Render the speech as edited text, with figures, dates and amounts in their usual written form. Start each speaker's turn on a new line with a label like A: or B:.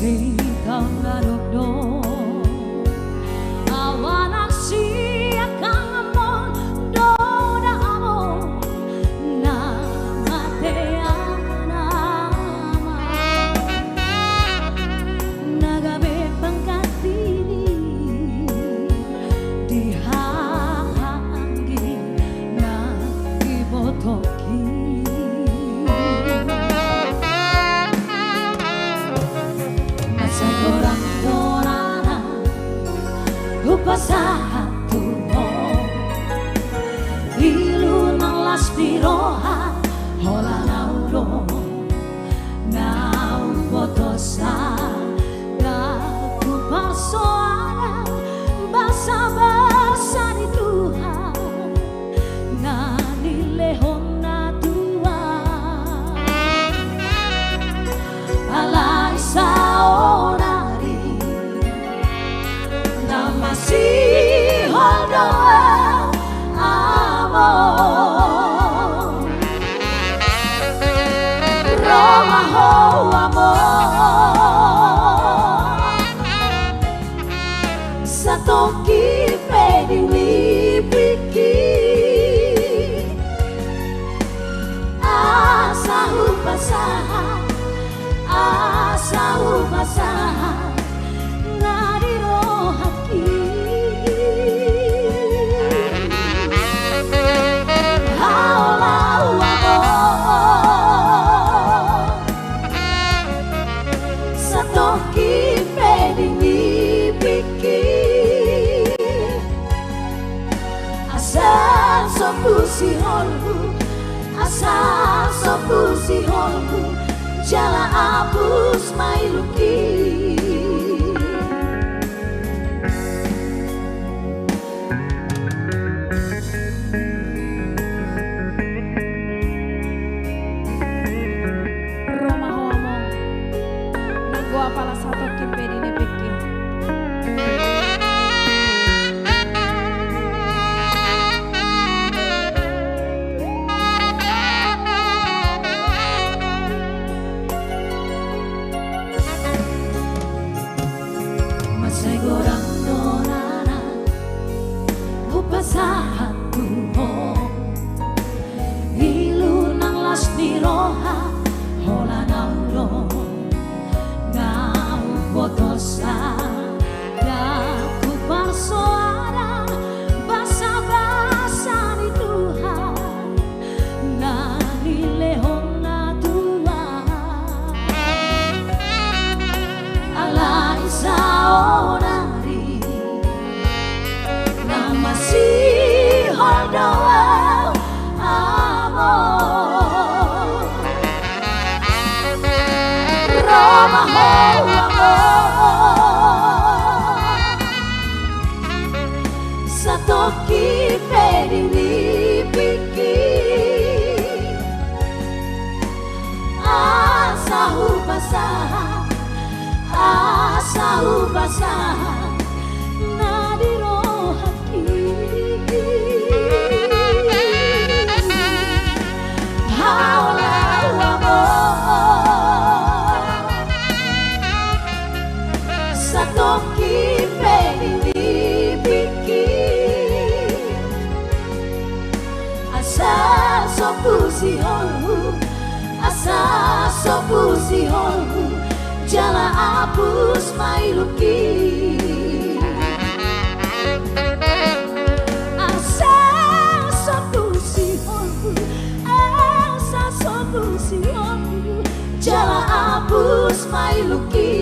A: si kang narugno awanak siya kang amon do na amon na mateana nagabe pangkatini dihanggi na ibotoki Orang dorana upasaha tuho ilu nang laspiroha hola nauro nau potosa daku persoalan basa-basa di Tuhan nani lehon na Tuhan alai sao masih doa amor Roma ho amor satu kipe dilipiki asa upasaha nadiro hati asal sopusi holku jala abus mailuki Roma hoamong nagwa pala satu kimpe di nepeki Segorang donana upasaha tuho ilu nang laspiroha hola nauro nau potosa daku persoalan basa-basa di Tuhan nani lehon na Tuhan alai sao masih doa amor Roma ho amor satu kipe dilipiki asa upasaha nadiro asa sopusi holku jala abus mailuki asa sopusi holku jala abus mailuki